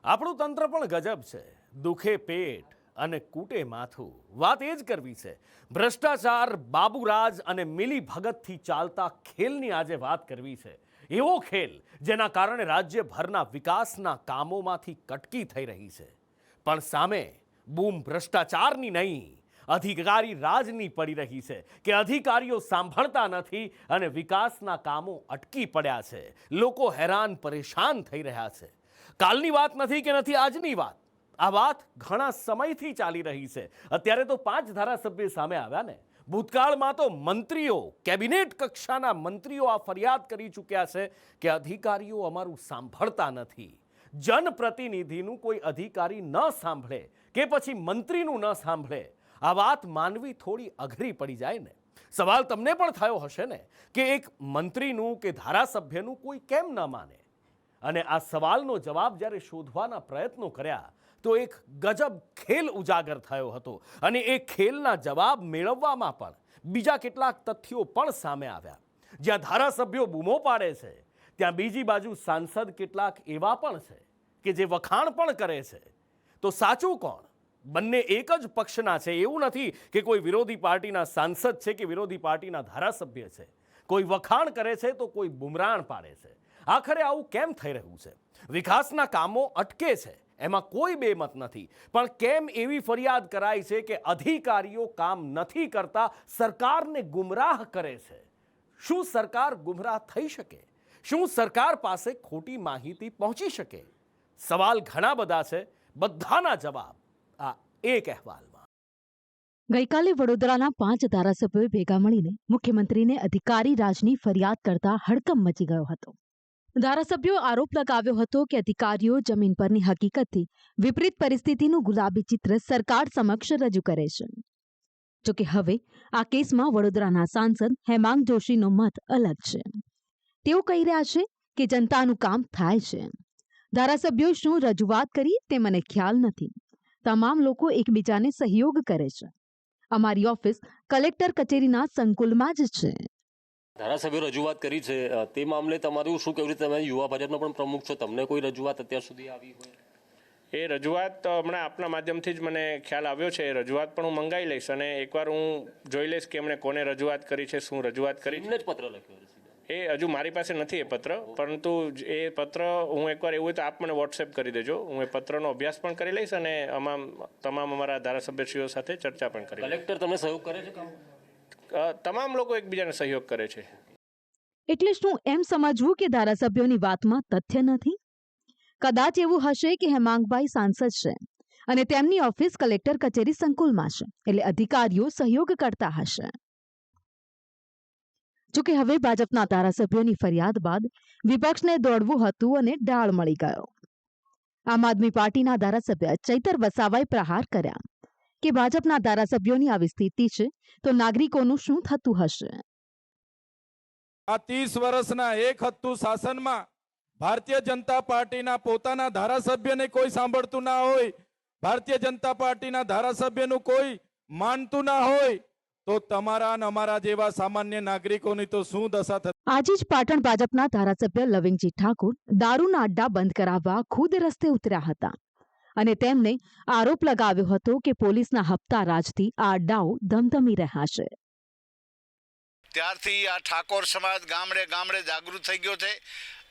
આપણું તંત્ર પણ ગજબ છે. દુખે પેટ અને કૂટે માથું. વાત એ જ કરવી છે. ભ્રષ્ટાચાર, બાબુરાજ અને મિલી ભગતથી ચાલતા ખેલની આજે વાત કરવી છે. એવો ખેલ જેના કારણે રાજ્યભરના વિકાસના કામોમાંથી કટકી થઈ રહી છે. પણ સામે બૂમ ભ્રષ્ટાચારની નહીં, અધિકારી રાજની પડી રહી છે કે અધિકારીઓ સાંભળતા નથી અને વિકાસના કામો અટકી પડ્યા છે. લોકો હેરાન પરેશાન થઈ રહ્યા છે. કાલની વાત નથી કે નથી આજની વાત. આ વાત ઘણા સમયથી ચાલી રહી છે. અત્યારે તો 5 ધારાસભ્ય સામે આવ્યા ને. ભૂતકાળમાં તો મંત્રીઓ, કેબિનેટ કક્ષાના મંત્રીઓ આ ફરિયાદ કરી ચૂક્યા છે કે અધિકારીઓ અમારું સાંભળતા નથી. જનપ્રતિનિધિનું કોઈ અધિકારી ન સાંભળે કે પછી મંત્રીનું ન સાંભળે, આ વાત માનવી થોડી અઘરી પડી જાય ને. સવાલ તમને પણ થયો હશે ને કે એક મંત્રીનું કે ધારાસભ્યનું કોઈ કેમ ન માને? અને આ સવાલનો જવાબ જ્યારે શોધવાના પ્રયત્નો કર્યા તો એક ગજબ ખેલ ઉજાગર થયો હતો. અને એ ખેલના જવાબ મેળવવામાં પણ બીજા કેટલાક તથ્યો પણ સામે આવ્યા. જ્યાં ધારાસભ્યો બૂમો પાડે છે, ત્યાં બીજી બાજુ સાંસદ કેટલાક એવા પણ છે કે જે વખાણ પણ કરે છે. તો સાચું કોણ? બંને એક જ પક્ષના છે. એવું નથી કે કોઈ વિરોધી પાર્ટીના સાંસદ છે કે વિરોધી પાર્ટીના ધારાસભ્ય છે. કોઈ વખાણ કરે છે તો કોઈ બુમરાણ પાડે છે. આખરે આવું કેમ થઈ રહ્યું છે? વિકાસના કામો અટકે છે, એમાં કોઈ બેમત નથી. પણ કેમ એવી ફરિયાદ કરાય છે કે અધિકારીઓ કામ નથી કરતા, સરકારને ગુમરાહ કરે છે? શું સરકાર ગુમરાહ થઈ શકે? શું સરકાર પાસે ખોટી માહિતી પહોંચી શકે? સવાલ ઘણા બધા છે, બધાના જવાબ આ એક અહેવાલમાં. ગઈકાલે વડોદરાના 5 ધારાસભ્યોએ ભેગા મળીને મુખ્યમંત્રીને અધિકારી રાજની ફરિયાદ કરતા હડકંપ મચી ગયો હતો. ધારાસભ્યોએ આરોપ લગાવ્યો હતો કે અધિકારીઓ જમીન પરની હકીકતથી વિપરીત પરિસ્થિતિનું ગુલાબી ચિત્ર સરકાર સમક્ષ રજૂ કરે છે. જોકે હવે આ કેસમાં વડોદરાના સાંસદ હેમાંગ જોશીનો મત અલગ છે. તેઓ કહી રહ્યા છે કે જનતાનું કામ થાય છે. ધારાસભ્યોએ શું રજૂઆત કરી તે મને ખ્યાલ નથી. તમામ લોકો એકબીજાને સહયોગ કરે છે. અમારી ઓફિસ કલેક્ટર કચેરીના સંકુલમાં જ છે. ધારાસભ્યો રજૂઆત કરી છે, તે મામલે તમારું શું કહેવું છે? તમે યુવા ભાજપનો પણ પ્રમુખ છો, તમને કોઈ રજૂઆત અત્યાર સુધી આવી હોય? એ રજૂઆત હમણાં આપના માધ્યમથી જ મને ખ્યાલ આવ્યો છે. એ રજૂઆત પણ હું મંગાવી લઈશ અને એકવાર હું જોઈ લઈશ કે એમણે કોને રજૂઆત કરી છે, શું રજૂઆત કરી છે. જ પત્ર લખ્યો છે? એ હજુ મારી પાસે નથી એ પત્ર, પરંતુ એ પત્ર હું એકવાર એવું હોય તો આપ મને વોટ્સએપ કરી દેજો. હું એ પત્રનો અભ્યાસ પણ કરી લઈશ અને તમામ અમારા ધારાસભ્યશ્રીઓ સાથે ચર્ચા પણ કરી. કલેક્ટર તમને સહયોગ કરે છે? તમામ લોકો એકબીજાને સહયોગ કરે છે. એટલે શું એમ સમજવું કે ધારાસભ્યોની વાતમાં તથ્ય નથી? કદાચ એવું હશે કે હેમાંગભાઈ સાંસદ છે અને તેમની ઓફિસ કલેક્ટર કચેરી સંકુલમાં છે, એટલે અધિકારીઓ સહયોગ કરતા હશે. જોકે હવે ભાજપના ધારાસભ્યોની ફરિયાદ બાદ વિપક્ષને દોડવું હતું અને ડાળ મળી ગયો. આમ આદમી પાર્ટીના ધારાસભ્ય ચૈતર વસાવાએ પ્રહાર કર્યા કે ભાજપના ધારાસભ્યોની આવી સ્થિતિ છે તો નાગરિકોનું શું થતું હશે? આ 30 વર્ષના એક હત્તુ શાસનમાં ભારતીય જનતા પાર્ટીના પોતાના ધારાસભ્યને કોઈ સાંભળતું ના હોય, ભારતીય જનતા પાર્ટીના ધારાસભ્યનું કોઈ માનતું ના હોય, તો તમારા અને અમારા જેવા સામાન્ય નાગરિકોની તો શું દશા થતી? આજે જ પાટણ ભાજપના ધારાસભ્ય લવિંગજી ઠાકોર દારૂના અડ્ડા બંધ કરાવવા ખુદ રસ્તે ઉતર્યા હતા અને તેમને આરોપ લગાવ્યો હતો કે પોલીસના હપ્તા રાજથી આ અડ્ડાઓ ધમધમી રહ્યા છે. ત્યારથી આ ઠાકોર સમાજ ગામડે ગામડે જાગૃત થઈ ગયો છે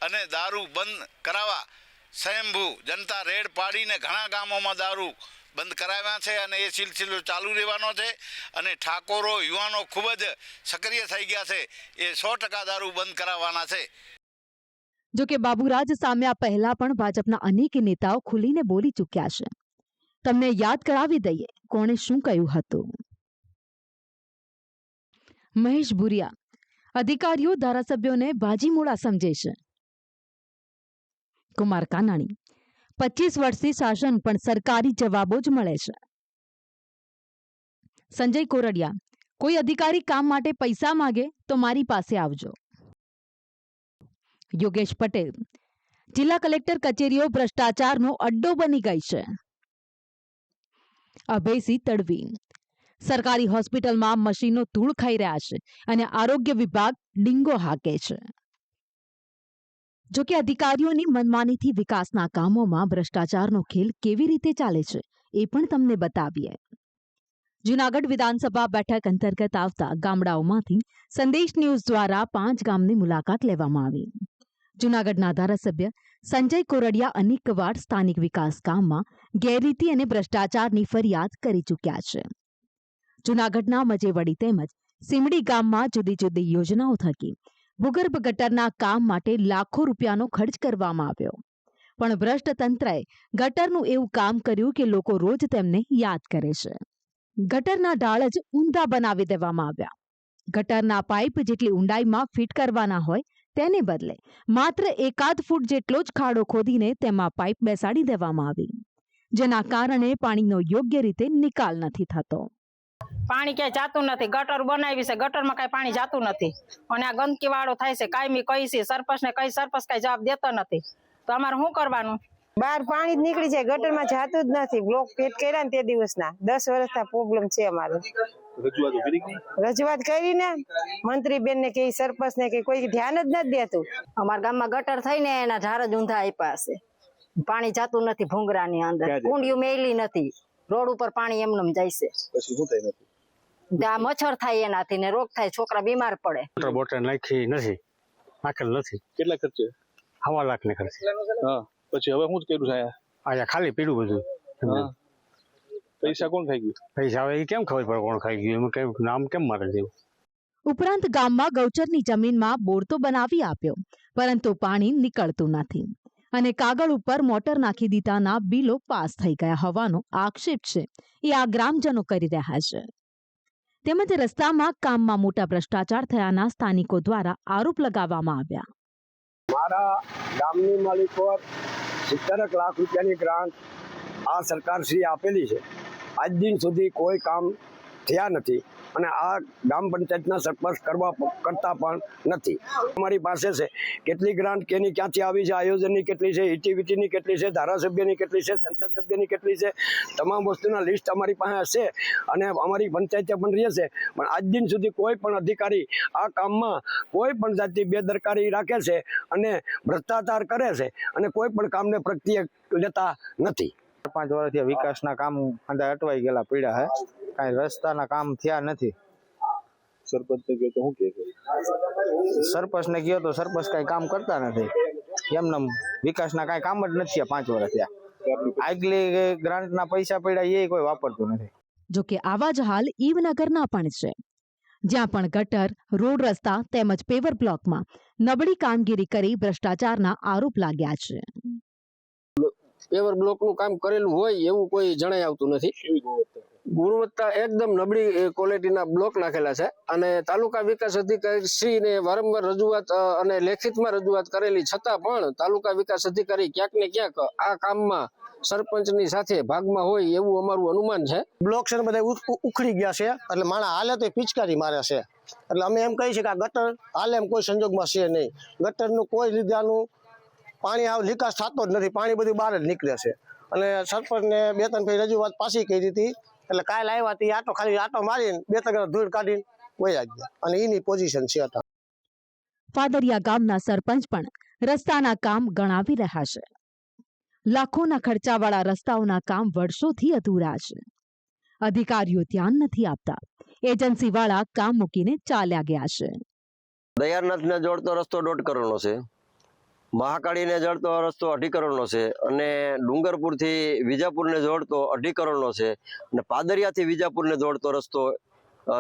અને દારૂ બંધ કરાવવા સ્વયંભૂ જનતા રેડ પાડીને ઘણા ગામોમાં દારૂ બંધ કરાવ્યા છે અને એ સિલસિલો ચાલુ રહેવાનો છે. અને ઠાકોરો યુવાનો ખૂબ જ સક્રિય થઈ ગયા છે. એ 100% દારૂ બંધ કરાવવાના છે. જોકે બાબુરાજ સામે આ પહેલા પણ ભાજપના અનેક નેતાઓ ખુલીને બોલી ચૂક્યા છે. તમને યાદ કરાવી દઈએ કોણે શું કહ્યું હતું. મહેશ ભુરિયા અધિકારીઓ ધારાસભ્યોને ભાજીમોડા સમજે છે. કુમાર કાનાણી 25 વર્ષથી શાસન પણ સરકારી જવાબો જ મળે છે. સંજય કોરડિયા કોઈ અધિકારી કામ માટે પૈસા માંગે તો મારી પાસે આવજો. યોગેશ પટેલ જિલ્લા કલેક્ટર કચેરીઓ ભ્રષ્ટાચારનો અડ્ડો બની ગઈ છે. અભયસિંહ તડવી સરકારી હોસ્પિટલમાં મશીનો ધૂળ ખાઈ રહ્યા છે અને આરોગ્ય વિભાગ ડીંગો હાકે છે. જો કે અધિકારીઓની મનમાનીથી વિકાસના કામોમાં ભ્રષ્ટાચારનો ખેલ કેવી રીતે ચાલે છે એ પણ તમને બતાવીએ. જૂનાગઢ વિધાનસભા બેઠક અંતર્ગત આવતા ગામડાઓમાંથી સંદેશ ન્યૂઝ દ્વારા 5 ગામની મુલાકાત લેવામાં આવી. જૂનાગઢના ધારાસભ્ય સંજય કોરડિયા અનેકવાર સ્થાનિક વિકાસ કામમાં ગેરરીતિ અને ભ્રષ્ટાચારની ફરિયાદ કરી ચૂક્યા છે. જૂનાગઢના મજેવડી તેમજ સીમડી ગામમાં જુદી જુદી યોજનાઓ થકી ભૂગર્ભ ગટરના કામ માટે લાખો રૂપિયાનો ખર્ચ કરવામાં આવ્યો, પણ ભ્રષ્ટ તંત્રએ ગટરનું એવું કામ કર્યું કે લોકો રોજ તેમને યાદ કરે છે. ગટરના ઢાળ જ ઊંધા બનાવી દેવામાં આવ્યા. ગટરના પાઇપ જેટલી ઊંડાઈમાં ફિટ કરવાના હોય તેને બદલે માત્ર 1 ફૂટ જેટલો જ ખાડો ખોદીને તેમાં પાઇપ બેસાડી દેવામાં આવી, જેના કારણે પાણીનો યોગ્ય રીતે નિકાલ નથી થતો. પાણી ક્યાંય જાતું નથી. ગટર બનાવી છે, ગટરમાં કાંઈ પાણી જાતું નથી અને આ ગંદકી વાળો થાય છે. કાયમી કહી છે સરપંચને, કઈ સરપંચ કાંઈ જવાબ દેતો નથી. તો અમારે શું કરવાનું? બહાર પાણી જ નીકળી જાય, ગટરમાં જાતું જ નથી. બ્લોક ફિટ કર્યા ને તે દિવસના 10 વર્ષના પ્રોબ્લેમ છે અમારે. રજૂઆત કરીને મંત્રી બેન ને કે સરપંચ ને કે કોઈ ધ્યાન જ નથી દેતું. અમારા ગામમાં ગટર થઈને એના ઝાડ જ ઊંધા આપ્યા છે. પાણી જાતું નથી ભૂંગરાની અંદર, કુંડિયું મેલી નથી, રોડ ઉપર પાણી એમનેમ જાય છે. પછી શું થાય નથી? ત્યાં મચ્છર થાય એનાથી ને રોગ થાય, છોકરા બીમાર પડે. મોટર બોટર નાખી નથી, નાખેલ નથી. કેટલા ખર્ચે? 1.5 લાખ ને ખર્ચે. હા, પછી હવે શું કર્યું છે? આયા ખાલી પીડું બધું. પૈસા કોણ ખાઈ ગયું? પૈસા હવે કેમ ખબર પડે કોણ ખાઈ ગયું? એમાં કઈ નામ કેમ મારે જેવું? ઉપરાંત ગામમાં ગૌચરની જમીનમાં બોર તો બનાવી આપ્યો, પરંતુ પાણી નીકળતું નથી અને કાગળ ઉપર મોટર નાખી દીધાના બિલો પાસ થઈ ગયા હોવાનો આક્ષેપ છે એ આ ગ્રામજનો કરી રહ્યા છે. તેમજ રસ્તામાં કામમાં મોટા ભ્રષ્ટાચાર થયાના સ્થાનિકો દ્વારા આરોપ લગાવવામાં આવ્યા. મારા ગામની માલિક પર 70 લાખ રૂપિયાની ગ્રાન્ટ આ સરકારશ્રી આપેલી છે. આજ દિન સુધી કોઈ કામ થયા નથી અને આ ગ્રામ પંચાયતના સરપંચ કરતા પણ નથી. અમારી પાસે છે કેટલી ગ્રાન્ટ કેની ક્યાંથી આવી છે, આયોજનની કેટલી છે, ઇટીવીટીની કેટલી છે, ધારાસભ્યની કેટલી છે, સંસદ સભ્યની કેટલી છે, તમામ વસ્તુના લિસ્ટ અમારી પાસે છે અને અમારી પંચાયતે પણ રહે છે. પણ આજ દિન સુધી કોઈ પણ અધિકારી આ કામમાં કોઈ પણ જાતની બેદરકારી રાખે છે અને ભ્રષ્ટાચાર કરે છે અને કોઈ પણ કામને પ્રત્યે લેતા નથી. 5 વર્ષથી વિકાસના કામ અંદર અટવાઈ ગયેલા પીડા હે, કાંઈ રસ્તાના કામ થયા નથી. સરપંચને કહ્યું તો શું કહે છે? સરપંચને કહ્યું તો સરપંચ કાંઈ કામ કરતા નથી. એમને વિકાસના કાંઈ કામ જ નથી થયા 5 વર્ષ થયા. આગલી ગ્રાન્ટના પૈસા પડ્યા એ કોઈ વાપરતું નથી. જો કે આવા જ હાલ ઈવનગરના પણ છે, જ્યાં પણ ગટર, રોડ રસ્તા તેમજ પેવર બ્લોકમાં નબળી કામગીરી કરી ભ્રષ્ટાચારના આરોપ લાગ્યા છે. પેવર બ્લોકનું કામ કરેલું હોય એવું કોઈ જણાઈ આવતું નથી. ગુણવત્તા એકદમ નબળી ક્વોલિટીના બ્લોક નાખેલા છે અને તાલુકા વિકાસ અધિકારી શ્રીને વારંવાર રજૂઆત અને લેખિતમાં રજૂઆત કરેલી છતાં પણ તાલુકા વિકાસ અધિકારી ક્યાંક ને ક્યાંક આ કામમાં સરપંચની સાથે ભાગમાં હોય એવું અમારું અનુમાન છે. બ્લોક છે ને બધા ઉખડી ગયા છે એટલે માણસ હાલે તો પિચકારી મારે છે. એટલે અમે એમ કહી છે કે આ ગટર હાલે એમ કોઈ સંજોગમાં છે નહીં. ગટરનું કોઈ લીધાનું પાણી આવ નિકાસ થતો જ નથી. પાણી બધું બહાર જ નીકળે છે અને સરપંચને 2-3 ફેરી રજૂઆત પાછી કરી હતી. એટલે કાલ આવ્યા હતી, ખાલી આટો મારીને 2-3 ધૂળ કાઢીને વયા ગયા અને એની પોઝિશન છે હતા. ફાદરિયા ગામના સરપંચ પણ રસ્તાના કામ ગણાવી રહ્યા છે. લાખોના ખર્ચાવાળા રસ્તાઓના કામ વર્ષોથી અધૂરા છે. અધિકારીઓ ધ્યાન નથી આપતા. એજન્સીવાળા કામ મૂકીને ચાલ્યા ગયા છે. દયારનાથને જોડતો રસ્તો 1.5 કરોડનો છે, મહાકાળીને જોડતો રસ્તો 2.5 કરોડનો છે અને ડુંગરપુરથી વિજાપુરને જોડતો 2.5 કરોડનો છે અને પાદરિયાથી વિજાપુરને જોડતો રસ્તો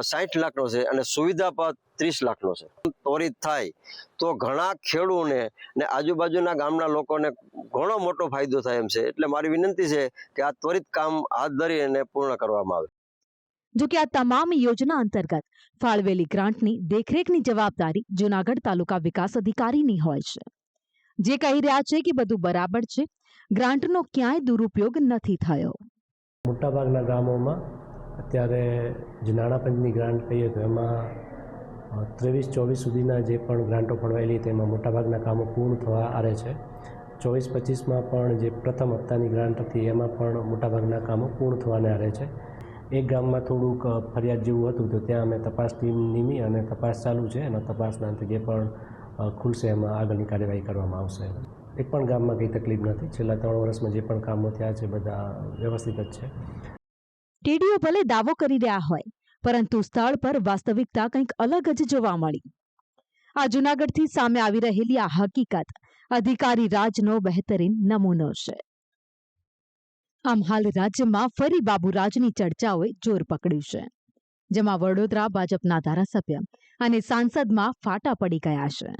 60 લાખનો છે અને સુવિધા પથ 30 લાખનો છે. ત્વરિત થાય તો ઘણા ખેડૂતોને ને આજુબાજુના ગામના લોકોને ઘણો મોટો ફાયદો થાય એમ છે. એટલે મારી વિનંતી છે કે આ ત્વરિત કામ હાથ ધરી અને પૂર્ણ કરવામાં આવે. જો કે આ તમામ યોજના અંતર્ગત ફાળવેલી ગ્રાન્ટની દેખરેખની જવાબદારી જૂનાગઢ તાલુકા વિકાસ અધિકારીની હોય છે, જે કહી રહ્યા છે કે બધું બરાબર છે, ગ્રાન્ટનો ક્યાંય દુરુપયોગ નથી થયો. મોટાભાગના ગામોમાં અત્યારે જે નાણાં પંચની ગ્રાન્ટ કહીએ તો એમાં 23-24 સુધીના જે પણ ગ્રાન્ટો ફળવાયેલી તેમાં મોટાભાગના કામો પૂર્ણ થવા આરે છે. 24-25માં પણ જે પ્રથમ હપ્તાની ગ્રાન્ટ હતી એમાં પણ મોટાભાગના કામો પૂર્ણ થવાને આરે છે. એક ગામમાં થોડુંક ફરિયાદ જેવું હતું તો ત્યાં અમે તપાસ ટીમ નીમી અને તપાસ ચાલુ છે અને તપાસના અંતે જે પણ ખુલશે એમાં આગળની કાર્યવાહી કરવામાં આવશે. એક પણ ગામમાં કંઈ તકલીફ નથી. છેલ્લા 3 વર્ષમાં જે પણ કામો થયા છે બધા વ્યવસ્થિત જ છે. ટીડીઓ ભલે દાવો કરી રહ્યા હોય, પરંતુ સ્થળ પર વાસ્તવિકતા કંઈક અલગ જ જોવા મળી. આ જૂનાગઢથી સામે આવી રહેલી આ હકીકત અધિકારી રાજનો બહેતરીન નમૂનો છે. આમ હાલ રાજ્યમાં ફરી બાબુરાજની ચર્ચાઓએ જોર પકડ્યું છે, જેમાં વડોદરા ભાજપના ધારાસભ્ય અને સાંસદમાં ફાટા પડી ગયા છે.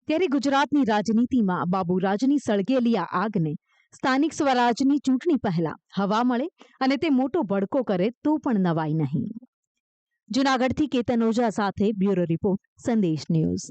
ત્યારે ગુજરાતની રાજનીતિમાં બાબુરાજની સળગેલી આ આગને સ્થાનિક સ્વરાજની ચૂંટણી પહેલા હવા મળે અને તે મોટો ભડકો કરે તો પણ નવાઈ નહીં. જૂનાગઢથી કેતન ઓઝા સાથે બ્યુરો રિપોર્ટ, સંદેશ ન્યૂઝ.